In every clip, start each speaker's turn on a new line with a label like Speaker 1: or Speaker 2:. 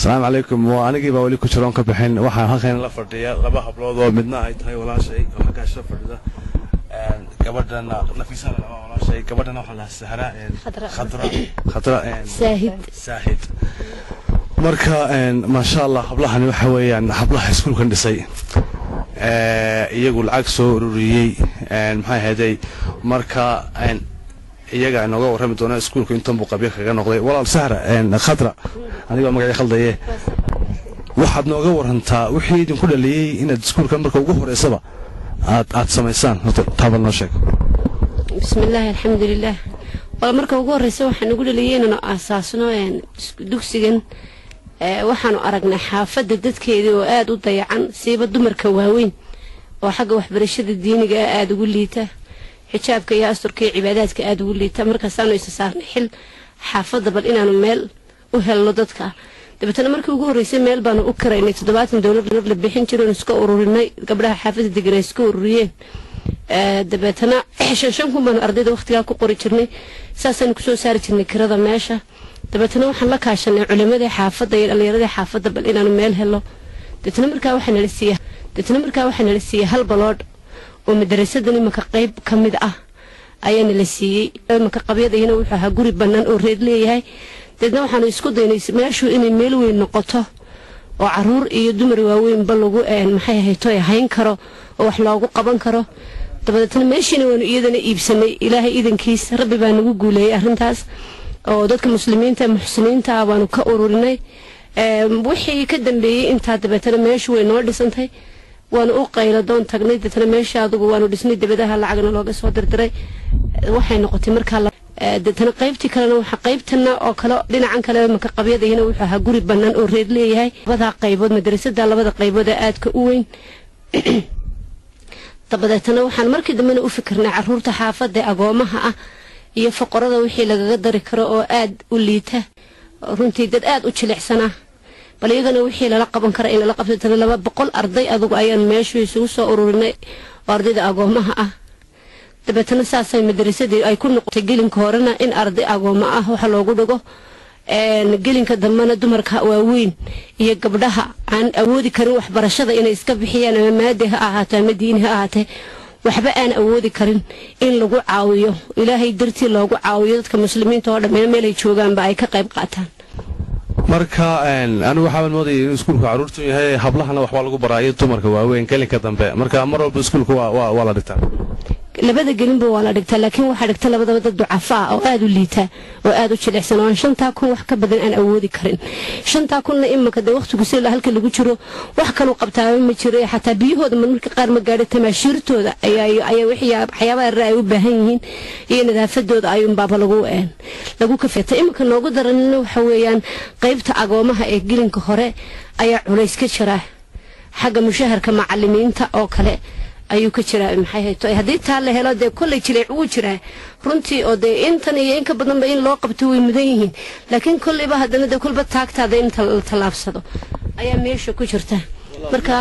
Speaker 1: السلام عليكم وأنا جيب أولي كشرون كبحين واحد هالخين لا فردية لبا حبلود ومدنا هاي ولا شيء وحكى الشرف ده قبلنا نفيسها ولا شيء قبلنا وحلا السهراء خضراء ساهد مركا ما شاء الله حبلها نوحوي يعني حبلها يسكون كان دسي يقول عكسه روري محي هذي مركا iyaga inooga warrami doona iskuulka intan buu qabiil kaga noqday walaal sahra khadra aniga magaca khaldaye waxaad nooga warantaa wixii idin ku dhaliyay inaad iskuulka marka ugu horeysaba aad sameysaan taban noo sheeg
Speaker 2: bismillaah alxamdulillaah wala marka ugu horeysa waxaan ugu dhaliyay inaan asaasno dugsigan waxaan aragnay xaafadda dadkeeda oo aad u dayacan siiba dumarka waaweyn oo xagga waxbarashada diiniga aad ugu liita حجابك يا أسركي عباداتك أدولي تمرك سانو يسسارني حل حافظ بل إنا نميل وهل لضدك دبتنا مركو قول ريسي ميل بانو أكرا إني تدبات دولار نرلب بيحين شرو نسكو أوروريني قبلها حافظ ديقرا يسكو أوروريين دبتنا شنكم بانو أرديد وقتها كو قوري شرني ساسا نكسو ساري شرني كرادة ماشا دبتنا وحن لك عشان علماء دي حافظ دي اللي يردي حافظ بل إنا نميل هلو دبتنا مركا وحنا لسيه هل بلاد ومدرستني مك قيب كميد ayaan la siiyay marka qabyadayna wuxuu ahaa guri banaan oo reed leeyahay dadna waxaan isku daynay meeshu inay meel weyn noqoto oo caruur iyo dumar waaweyn ba lagu maxay hayto hayn karo oo wax loogu qaban karo dabadna meeshina waanu iyadana iibsanay ilaahay idankiisa rabbi baa nagu guuleeyay arintaas oo dadka muslimiinta muxsiniinta waanu ka ururinay wixii ka dambeeyay inta dabadna meeshu way noo dhisantay waanu u qaylo doon tagnay dadna meesha adugu waanu dhisnay dibadaha lacagna looga soo dirdiray waxay noqotay marka dadna qaybtii kale waxa qaybtana oo kale dhinacan kale marka qabyadayna wuxuu ahaa guri banaan oo reed leeyahay labada qaybood madrasada labada qaybood aad ka u weyn tabadana waxaan markii dambe u fikirnay caruurta xaafadda agoomaha ah iyo faqorada wixii laga dari karo oo aad u liita runtii dad aad u jilicsanaa bal iyagana wixii la qaban kara in la qabto 200 arday adugu ayaan meeshu isugu soo ururinay ardayda agoomaha ah dabeetana saasay madrasadii ay ku noqotay gelinka horena in arday agooma ah waxa loogu dhigo gelinka dambana dumarka waaweyn iyo gabdhaha aan awoodi karin waxbarashada inay iska bixiyaan ama maadaha ahaato ama diinaha ahaato waxba aan awoodi karin in lagu caawiyo ilaahay dartii loogu caawiyo dadka muslimiinta oo dhammaan meel ay joogaan ba ay ka qayb qaataan
Speaker 1: marka anu waxaan moodayay in iskuulka caruurtu yahay hablahana waxba lagu baraayo dumarka waaweyn gelinka dambe marka mar walba iskuulku waa la dhigtaa
Speaker 2: labada gelinba waa la dhigtaa laakiin waxa dhigta labadaba dad ducafaa oo aad u liita oo aad u jilicsan oo 5 kun wax ka badan aan awoodi karin 5 kunna imaka de waqtigu si la halka lagu jiro wax kale oo qabtaa ma jiro xataa biyahooda marka qaar ma gaadhay tamaashiirtooda ayaa waxyaabaha raay u baahan yihiin iyo nadaafadooda ayuu baaba lagu kafeetay imaka noogu daranina waxa weeyaan qaybta agoomaha ee gelinka hore ayaa culays ka jira xagga mushaharka macallimiinta oo kale ayuu ka jiraa maxay hayto hadii taa la helo de kulay jileec uu jiraa runtii oo de intan iyo in ka badan ba in loo qabto way mudan yihiin laakiin kulliba hadana de kulba taagtaada inta la talaabsado ayaa meesha ku jirta marka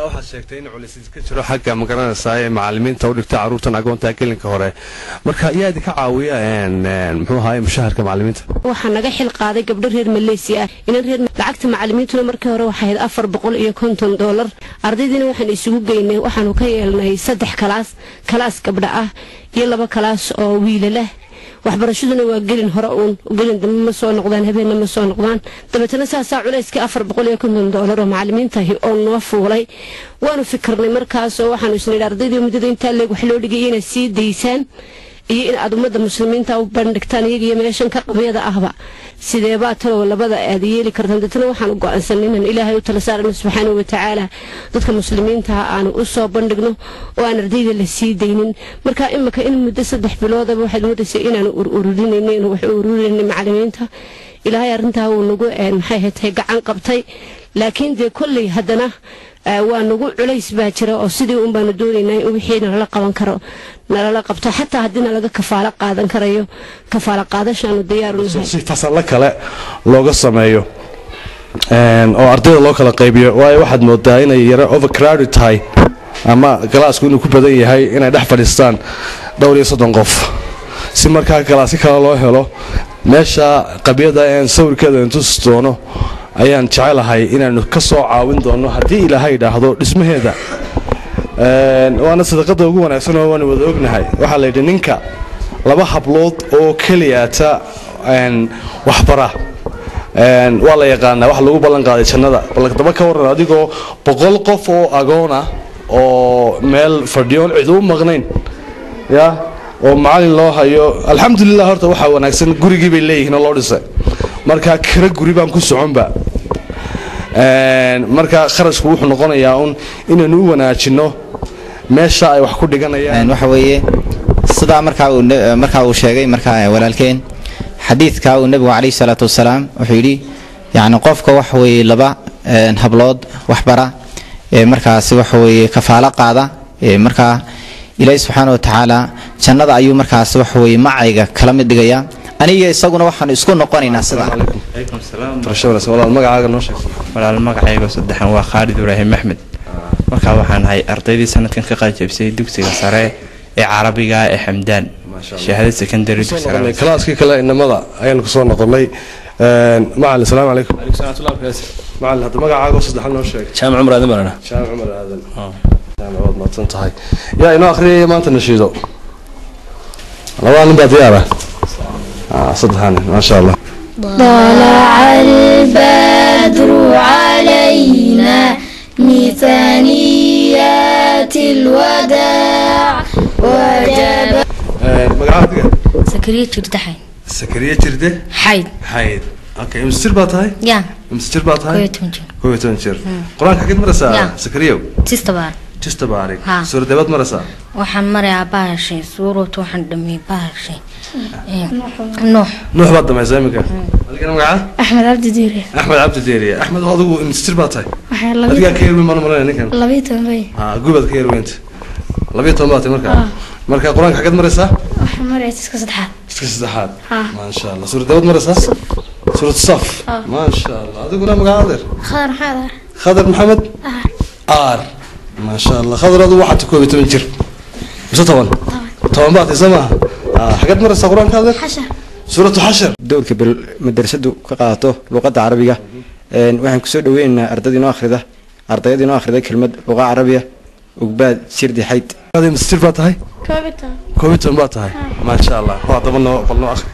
Speaker 1: waxa sheegtay in culays ka jiro xagga magaranaysaa macallimiinta u dhigta caruurtan agoonta gelinka hore marka yaadi ka caawiya muxuu ahaay mushaharka macallimiinta
Speaker 2: waxa naga xil qaaday gabdho reer Malaysia in reer lacagta macallimiintu markii hore waxay $450 ardaydina waxaan isugu geynay waxaanu ka yeelnay 3 kalaas gabdha ah iyo 2 kalaas oo wiilal waxbarashaduna waa gelin hore gelin dambe ma soo noqdaan habeenna ma soo noqdaan dabeetana saasa culayska $450 oo macallimiinta oo noo fuulay waanu fikirnay markaas oo waxaanu isnaa ardayda mudada inta leeg wax loo dhigay inay sii deysaan iyo in ummadda muslimiinta u bandhigtaan iyaga meeshan ka qabyada ahba sidee baa talo labada aad yeeli kartaan dadna waxaan u go'aansanay in Ilaahay u tala saarno subhanahu wa ta'ala dadka muslimiinta aan u soo bandhigno oo aan ardayda la sii deynin marka imaka in muddo 3 bilood waxay mudasay inaan ururinayno wax ururinayno macallimiinta Ilaahay arintaa uu nagu maxay hatay gacan qabtay laakiin de kulli hadana waa nagu culays baa jira oo sidii un baan doonaynaa in wixii la qaban karo nala qabto xataa hadina laga kafaala qaadan karayo kafaala qaadashaanu diyaar u nahay
Speaker 1: si fasal kale looga sameeyo oo ardayda loo kala qaybiyo way waxaad moodaa inay yara overcrowded tahay ama galaasku inuu ku badan yahay inay dhex fadhiistaan dhowr iyo 30 qof si markaa galaasi kale loo helo meesha qabyada sawirkeeda intuu stoono ayaan jecelahay inaanu ka soo caawin doono haddii ilaahay yidhaahdo dhismaheeda waana sadaqada ugu wanaagsan oo waan wada ognahay waxaa la yidhi ninka laba hablood oo keliyaata waxbara waa la yaqaanaa wax lagu ballan qaaday jannada balladaba ka waran adigoo 100 qof oo agoona oo meel fadhiyoon cid u maqnayn ya oo macallin loo hayo alxamdulillah horta waxa wanaagsan gurigii bay leeyihiin oo loo dhisay marka kira guri baan ku soconba marka kharashku wuxuu noqonayaa inaanu u wanaajino meesha ay wax ku dhiganayaan
Speaker 3: waxa weeye sida marka uu sheegay marka walaalkeen xadiidka uu nabiga kaleey salaatu wasalaam wuxuu yiri yaani qofka wax weeye laba hablood wax bara markaas waxa weeye kafaala qaada marka ilaahay subhanahu wa ta'ala jannada ayuu markaas wax weeye macayga kala mid dhigaya aniga isaguna waxaan isku noqonaynaa sida
Speaker 1: alaykum salaam rashawla walaal magacaaga noo sheeg
Speaker 4: walaal magacayga saddexan waa Khalid Ibrahim Ahmed marka waxaan hay ardaydii sanadkan ka qaybsay dugsiga sare ee Carabiga ee Hamdan shahaadada secondary dugsiga
Speaker 1: klaaskii kale inamada ayaan ku soo noqonay macallin salaam alaykum macallin hada magacaaga saddexan noo sheeg
Speaker 5: jaamac umar aadan marana
Speaker 1: jaamac umar aadan jaamac ma tantahay yaa inoo akhriyo maanta nashiido labaan baa diyaar صدقني ما شاء الله
Speaker 6: طلع البدر علينا من ثنيات الوداع وجب
Speaker 1: مقعدك
Speaker 6: سكرية جردة حيد
Speaker 1: سكرية جردة
Speaker 6: حيد
Speaker 1: اوكي مستر باتاي
Speaker 6: يا
Speaker 1: مستر باتاي كويت تنشر قرآن حكيت مرسا سكرية تستبارك سورة دبات مرسا
Speaker 6: waxaan maraa baashay suuratu waxaan dhamay baashay
Speaker 1: نوح بعد ما يزامك هذيك أنا مقعد أحمد عبد الديري أحمد هذا هو إنستر باتاي هذيك كير من مرة نكان
Speaker 6: لبيتهم بي
Speaker 1: قبل كير وينت لبيتهم باتي مركا قرآن حكيت مرسا
Speaker 6: waxaan maraa
Speaker 1: تسكسدحات ما شاء الله سورة دبات مرسا سورة الصف ما شاء الله هذا قلنا مقعد خضر محمد ما شاء الله خضر هذا واحد تكوي تمنجر بس طبعا بعد سماها حاجات مرة قرآن هذا سورة حشر
Speaker 3: دورك بالمدرسة كقاطه لغة عربية وحن كسر وين أردنا آخر كلمة لغة عربية وبعد سيردي حيد
Speaker 1: هذه مستر باتهاي كوبيتهم باتهاي ما شاء الله هذا بلنا آخر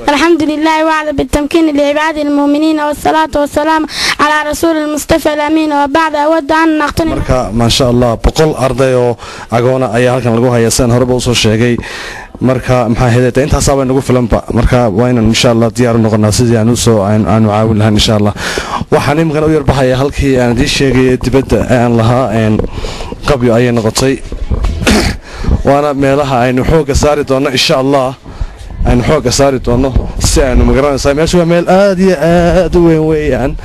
Speaker 7: الحمد لله وعد بالتمكين لعباد المؤمنين والصلاة والسلام على رسول المصطفى الأمين وبعد أود أن نقتني
Speaker 1: ما شاء الله بقول أرضي وعجونا أي هالكن لقوها يسان هرب وصل شيء مركا محاهدة أنت صعب نقول فيلم مركا وين إن شاء الله ديار نقولنا سيدي أنوسو أن نعاون لها إن شاء الله وحنيم كانوا يربحها يا هالكي أن دي شيء تبدأ أن لها أن قبل أي نقطي وأنا ملها أن حوق ساري دونا إن شاء الله أن حوق ساري دونه سان ومقرن سامي شو ميل آد وين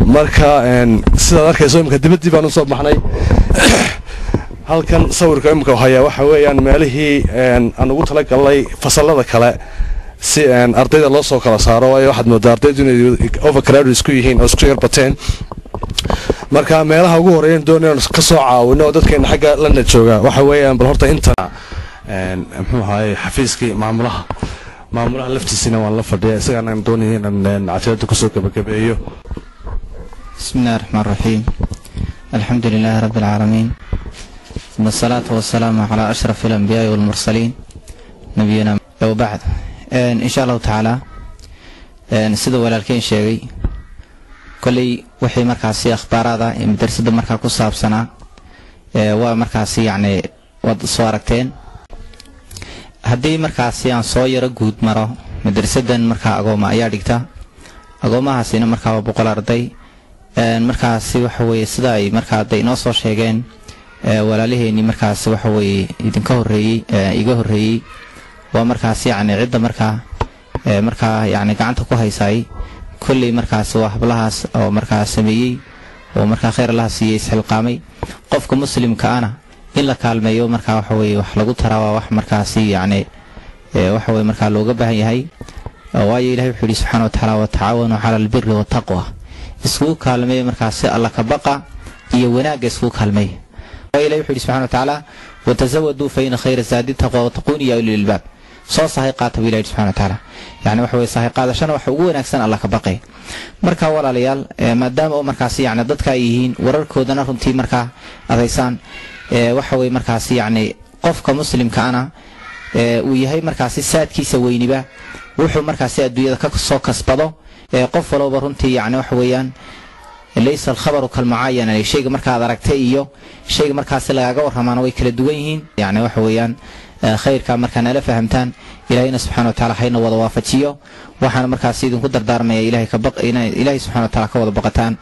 Speaker 1: مركا أن سيدك يسوي مكتبتي بانو صوب محناي هل كان صورك أمك وهيا وحوي أن ماله أن قلت لك الله فصل هذا كلا سان أرتدي الله صوك على صاروا واحد من أرتدي أوفر كراد يسكويهين أو سكوير باتين مركا مالها وجورين دون كسوعة ونودت كان حاجة لنا تشوجا وحوي أن بالهرطة أنت هاي حفيزكي معمولها لفتي سنة والله فردي سأنا دوني أن عشرة كسوك بكبيو
Speaker 3: بسم الله الرحمن الرحيم الحمد لله رب العالمين ثم الصلاة والسلام على أشرف الأنبياء والمرسلين نبينا وبعد إن شاء الله تعالى نسيد ولكن شيء كل وحي مركزي أخبار هذا مدرسة مركز كصاب سنة ومركزي يعني وضع صورتين haddii markaasi aan soo yaro guud maro madrasadan markaa agooma ayaa dhigta agoomahaasina markaa 100 arday markaasi waxa weeye sida ay markaa ay noo soo sheegeen walaalaheeni markaasi waxa weeye idinka horeeyay iga horeeyay waa markaasi yani cidda markaa yani gacanta ku haysay kulli markaasi waa hablahaas oo markaa sameeyay oo markaa khayr Allah siiyay isxilqaamay qofka muslimka ana in la kaalmeeyo markaa waxa weeye wax lagu taraa wax markaasi yani waxa weeye markaa looga baahan yahay waayo Ilaahay wuxuu yiri subhanahu wa ta'ala wa ta'awanu 'ala al-birri wa taqwa isku kaalmeeyo markaasi Allah ka baqa iyo wanaag isku kaalmeeyo waayo Ilaahay wuxuu yiri subhanahu wa ta'ala wa tazawwadu fa inna khayra zadi taqwa wa taquni ya ulil albab soo sahay qaata buu ilaahay subxaana watacaala yani waxa weye sahay qaadashana waxa ugu wanaagsan alla ka baqay marka walaalayaal maadaama oo markaasi yani dadka ay yihiin wararkoodana runtii markaa adaysaan waxa weye markaasi yani qofka muslimka ana uu yahay markaasi saadkiisa weyniba wuxuu markaasi adduunyada ka soo kasbado qof walba runtii yani waxa weeyaan laysa alkhabaru kalmucayan shayga markaad aragtay iyo shayga markaasi lagaaga warramaana way kala duwan yihiin yani waxa weeyaan khayrka markaa nala fahamtaan ilaahayna subxana wataala hayna wada waafajiyo waxaana markaasi idinku dardaarmaya ilaahay subxana wataala ka wada baqataan